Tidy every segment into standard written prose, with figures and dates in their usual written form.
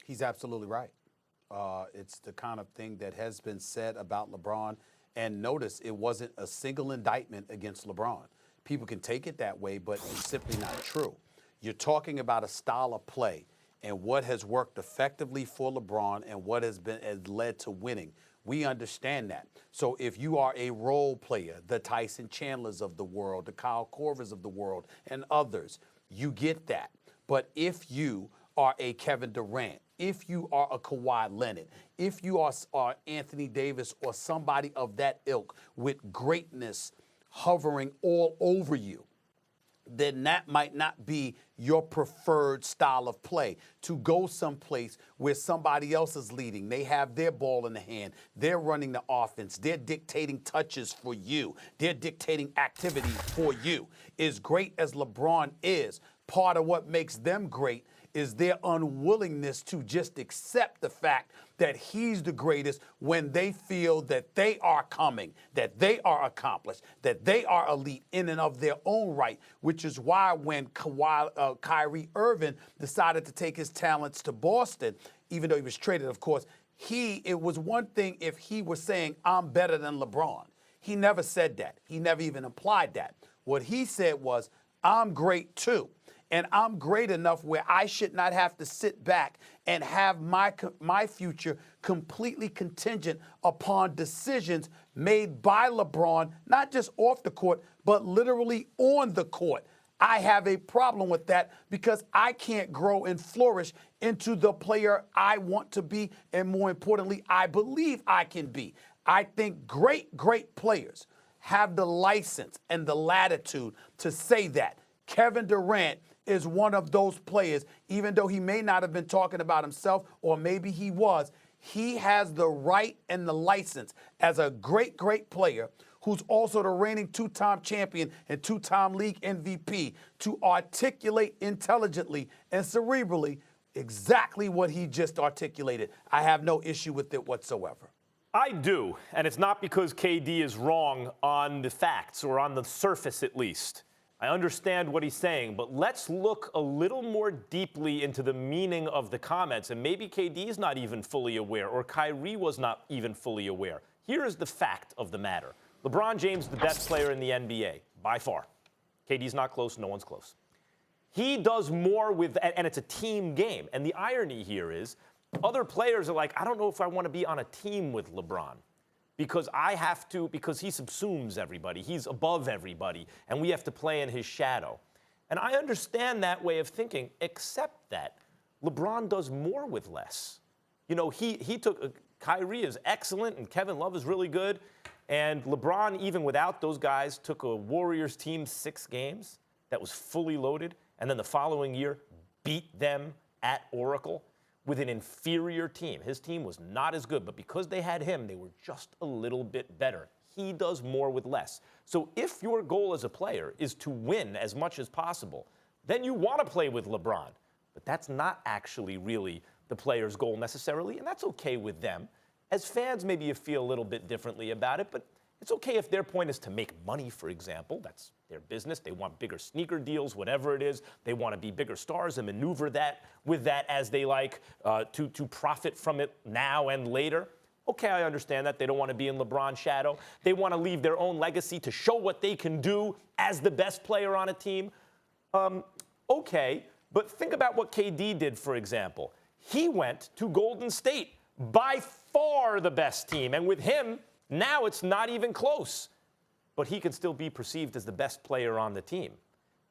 He's absolutely right. It's the kind of thing that has been said about LeBron. And notice it wasn't a single indictment against LeBron. People can take it that way, but it's simply not true. You're talking about a style of play and what has worked effectively for LeBron and what has led to winning. We understand that. So if you are a role player, the Tyson Chandlers of the world, the Kyle Korvers of the world, and others, you get that. But if you are a Kevin Durant, if you are a Kawhi Leonard, if you are Anthony Davis or somebody of that ilk with greatness hovering all over you, then that might not be your preferred style of play. To go someplace where somebody else is leading, they have their ball in the hand, they're running the offense, they're dictating touches for you, they're dictating activity for you. As great as LeBron is, part of what makes them great is their unwillingness to just accept the fact that he's the greatest when they feel that they are coming, that they are accomplished, that they are elite in and of their own right, which is why when Kyrie Irving decided to take his talents to Boston, even though he was traded, of course, it was one thing if he was saying, I'm better than LeBron. He never said that. He never even implied that. What he said was, I'm great too. And I'm great enough where I should not have to sit back and have my future completely contingent upon decisions made by LeBron, not just off the court, but literally on the court. I have a problem with that because I can't grow and flourish into the player I want to be, and more importantly, I believe I can be. I think great players have the license and the latitude to say that. Kevin Durant is one of those players, even though he may not have been talking about himself, or maybe he was, he has the right and the license as a great player who's also the reigning two-time champion and two-time league MVP to articulate intelligently and cerebrally exactly what he just articulated. I have no issue with it whatsoever. I do, and it's not because KD is wrong on the facts or on the surface at least. I understand what he's saying, but let's look a little more deeply into the meaning of the comments. And maybe KD is not even fully aware, or Kyrie was not even fully aware. Here is the fact of the matter. LeBron James, the best player in the NBA, by far. KD's not close, no one's close. He does more with, and it's a team game. And the irony here is, other players are like, I don't know if I want to be on a team with LeBron. Because because he subsumes everybody. He's above everybody, and we have to play in his shadow. And I understand that way of thinking, except that LeBron does more with less. You know, he took, Kyrie is excellent, and Kevin Love is really good, and LeBron, even without those guys, took a Warriors team 6 games that was fully loaded, and then the following year beat them at Oracle with an inferior team. His team was not as good, but because they had him, they were just a little bit better. He does more with less. So if your goal as a player is to win as much as possible, then you want to play with LeBron. But that's not actually really the player's goal necessarily, and that's okay with them. As fans, maybe you feel a little bit differently about it, but it's okay if their point is to make money, for example. That's their business. They want bigger sneaker deals, whatever it is. They want to be bigger stars and maneuver that with that as they like to profit from it now and later. Okay, I understand that. They don't want to be in LeBron's shadow. They want to leave their own legacy to show what they can do as the best player on a team. Okay, but think about what KD did, for example. He went to Golden State, by far the best team, and with him, now it's not even close, but he can still be perceived as the best player on the team.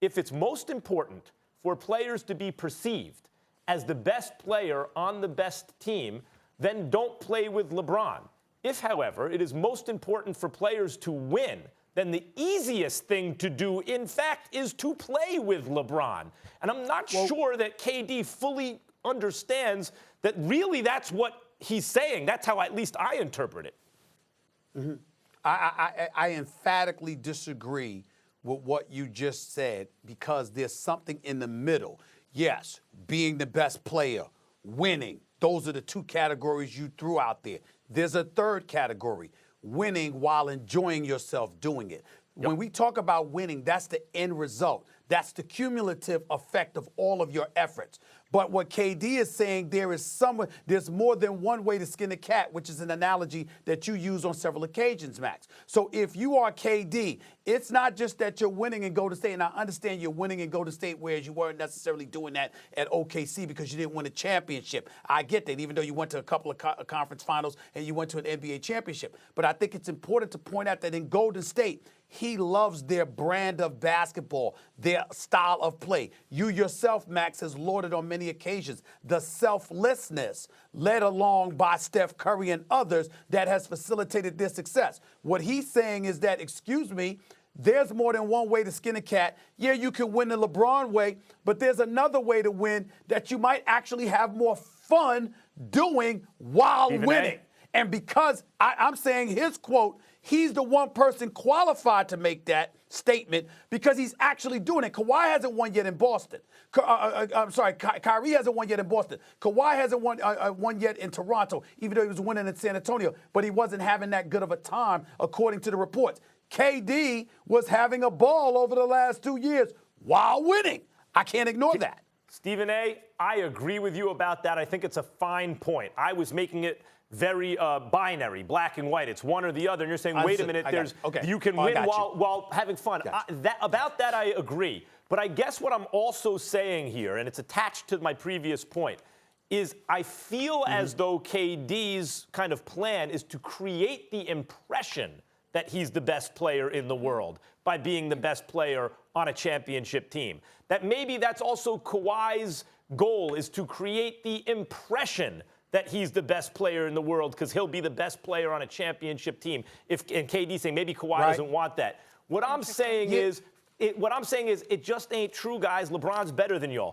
If it's most important for players to be perceived as the best player on the best team, then don't play with LeBron. If, however, it is most important for players to win, then the easiest thing to do, in fact, is to play with LeBron. And I'm not sure that KD fully understands that really that's what he's saying. That's how at least I interpret it. Mm-hmm. I emphatically disagree with what you just said because there's something in the middle. Yes, being the best player, winning, those are the 2 categories you threw out there. There's a third category, winning while enjoying yourself doing it. When we talk about winning, that's the end result. That's the cumulative effect of all of your efforts. But what KD is saying, there's more than one way to skin a cat, which is an analogy that you use on several occasions, Max. So if you are KD, it's not just that you're winning in Golden State, and I understand you're winning in Golden State, whereas you weren't necessarily doing that at OKC because you didn't win a championship. I get that, even though you went to a couple of conference finals and you went to an NBA championship. But I think it's important to point out that in Golden State, he loves their brand of basketball, their style of play. You yourself, Max, has lauded on many occasions the selflessness led along by Steph Curry and others that has facilitated their success. What he's saying is that, excuse me, there's more than one way to skin a cat. Yeah, you can win the LeBron way, but there's another way to win that you might actually have more fun doing while winning. And because I'm saying his quote, he's the one person qualified to make that statement because he's actually doing it. Kawhi hasn't won yet in Boston. Kyrie hasn't won yet in Boston. Kawhi hasn't won yet in Toronto, even though he was winning in San Antonio, but he wasn't having that good of a time, according to the reports. KD was having a ball over the last 2 years while winning. I can't ignore that. Stephen A., I agree with you about that. I think it's a fine point. I was making it very binary, black and white. It's one or the other. And you're saying, wait a minute, you can win while having fun. About that, I agree. But I guess what I'm also saying here, and it's attached to my previous point, is I feel as though KD's kind of plan is to create the impression that he's the best player in the world by being the best player on a championship team. That maybe that's also Kawhi's goal, is to create the impression that he's the best player in the world because he'll be the best player on a championship team. And KD saying maybe Kawhi doesn't want that. What I'm saying is, it just ain't true, guys. LeBron's better than y'all.